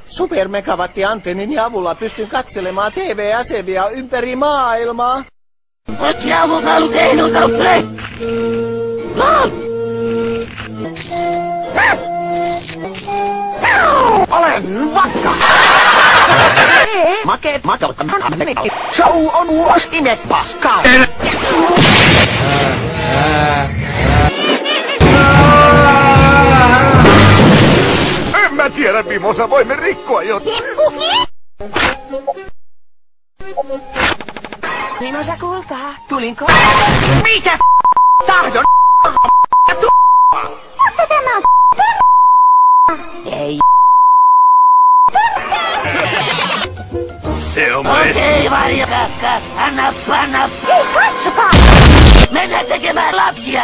Supermegawatti-antennin avulla pystyn katselemaan TV-asemia ympäri maailmaa. Olen vakka! Makeet makautta. Show on uostimet paskaa! En mä tiedä, Mimosa, voimme rikkoa jotain. Mimosa kultaa, tulinko? Mitä tahdon? Mutta tämä on Ei. Se on Okei, varjokakka, anna panna. Hei, katsokaa! Mennään tekemään lapsia.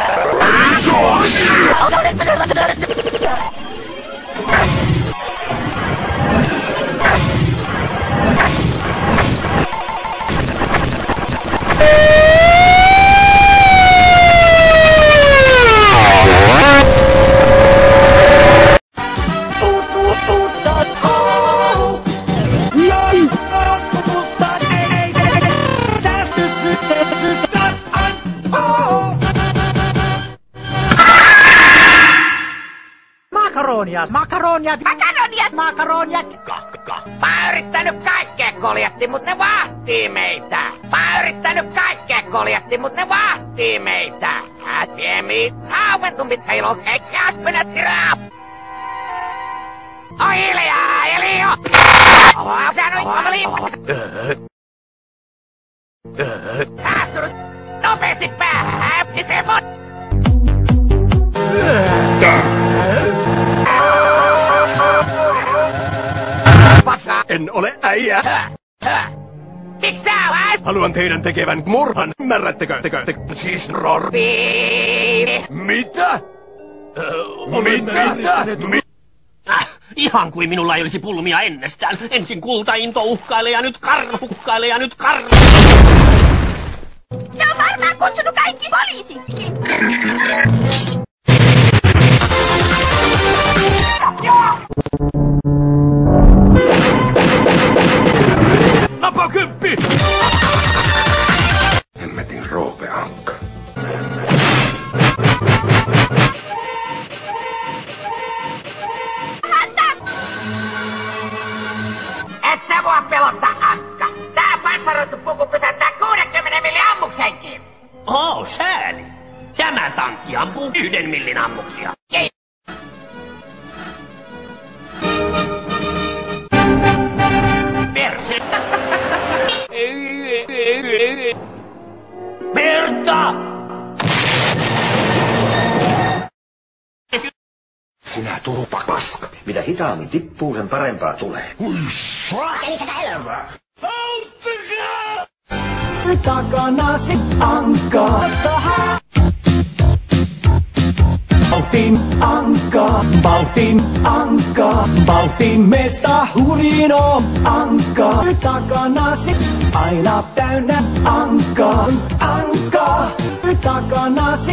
Makaroniat! Mä oon yrittänyt kaikkea koljetti, mut ne vahtii meitä. Mä oon yrittänyt kaikkea koljetti, mut ne vahtii meitä. Ätiemi, hauventumpit heilo, eikä spinat raap. On hiljaa, Elio! Sä noin liippas. Saasurus, nopeesti päähän, se mut! En ole äijä. Miksi sä olet? Haluan teidän tekevän murhan. Ymmärrättekö? Siis Rorbi. Mitä? Ihan kuin minulla ei olisi pulmia ennestään. Ensin kultainto uhkaile ja nyt karnu uhkaile ja nyt karnu. Ne on varmaan kutsunut kaikki poliisitkin. Napakymppi! Hemmetin roopeankka. Et sä mua pelottaa, Ankka. Tää panssaroitu puku pysäyttää 60 millin ammuksenkin. Sääli. Tämä tankki ampuu 1 millin ammuksia. Ei. Perse. Berta! Sinä turpa paska. Mitä hitaammin tippuu, sen parempaa tulee. Eli tätä elämää. Auttakaa! Takanasi Ankassa. Baltin meistä hurino Ankka. Takanasi aina täynnä Ankka. Takanasi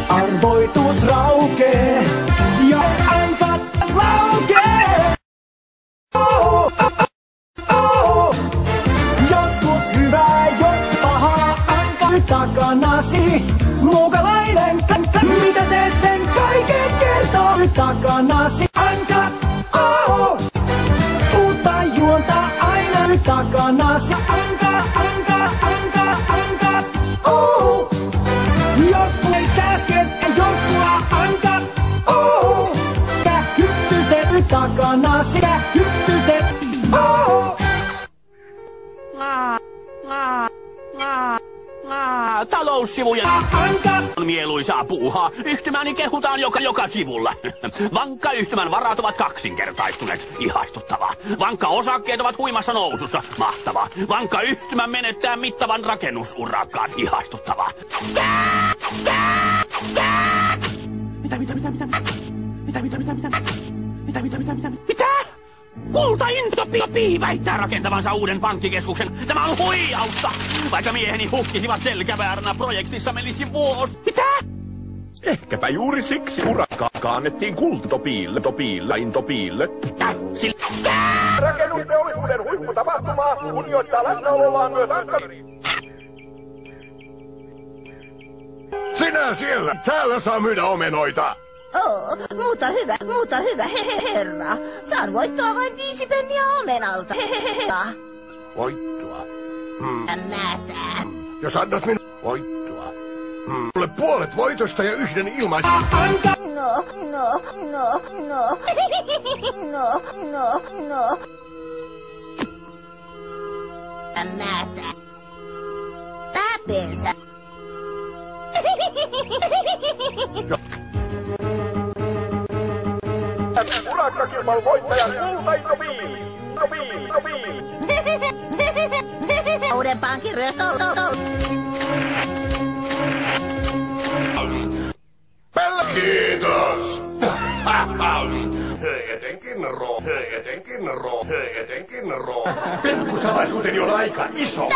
arvoitus raukee ja Ankat laukee. Joskus hyvää, jos pahaa Ankka. Takanasi muukalainen kanka. Mitä teet sen kaiken kertoo? Takanasi Anka. Uutta juonta aina takanasi Anka. Jos ei sääsket, jos mua Anka. Hyttyset takanasi, hyttyset. Taloussivuja on mieluisaa puuhaa. Yhtymäni kehutaan joka sivulla. Vankka-yhtymän varat ovat kaksinkertaistuneet. Ihastuttavaa. Vankka-osakkeet ovat huimassa nousussa. Mahtavaa. Vankka-yhtymä menettää mittavan rakennusurakkaan. Ihastuttavaa. Mitä? Kultaintopi väittää rakentavansa uuden pankkikeskuksen. Tämä on huijausta! Vaikka mieheni hukkisivat selkävääränä projektissa menisi vuosi. Mitä? Ehkäpä juuri siksi urakka kannettiin Topiille. Rakennusteollisuuden huipputapahtumaa kunnioittaa läsnäolollaan myös Ankari. Sinä siellä! Täällä saa myydä omenoita! Muuta hyvä, herra. Saan voittoa vain 5 penniä omenalta, Voittoa? Mätä. Jos annat minun voittoa. Mulle puolet voitosta ja 1 ilmaisen. No. Mätä. Täpensä. Urakkakilpailun voittajan Kultai Topiil! Uudempaankin ryöstö. Kiitos! Etenkin ro. Pikkusalaisuuteni on aika iso.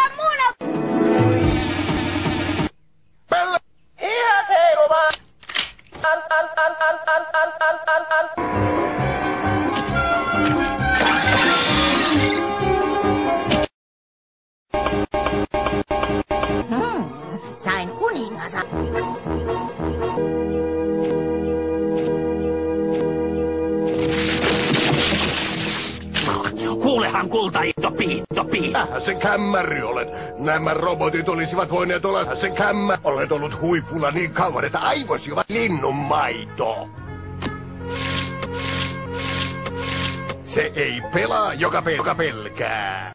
Pelle! Ihan heilumaan! Sain kuningas. Kuulehan Kultai, Topi. Se kämmäri olet. Nämä robotit olisivat voineet olla se kämmä. Olet ollut huipulla niin kauan, että aivosi ovat linnunmaito. Se ei pelaa, joka pelkää.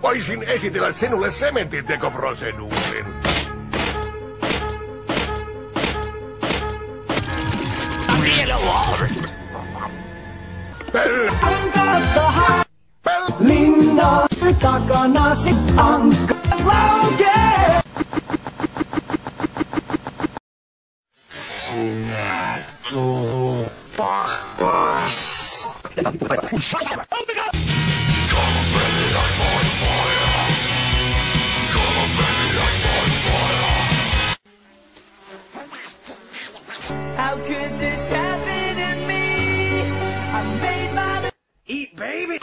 Voisin esitellä sinulle sementin tekoproseduurin. Linna takanasi Anka laukee. How could this happen to me? I made my... Eat, baby!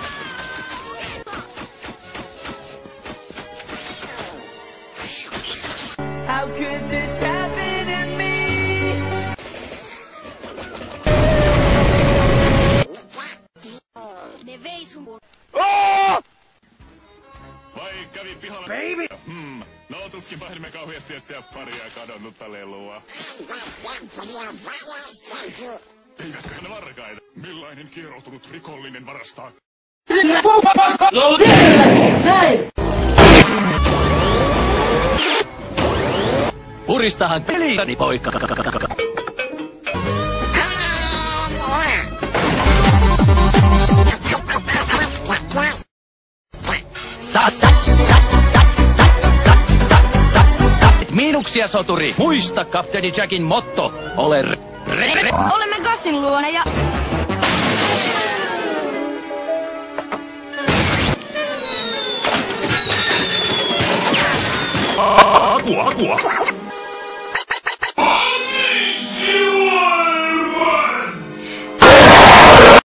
How could this happen to me? Vai kävi pihalla? Baby! No tuskinpa emme kauheasti etsiä paria kadonnutta lelua. Eivätkö ne varkaita? Millainen kieroutunut rikollinen varastaa? Puristahan peliäni, poika. Miinuksia, soturi. Muista kapteeni Jackin motto. Ole Olemme Gassin luona ja... Akua!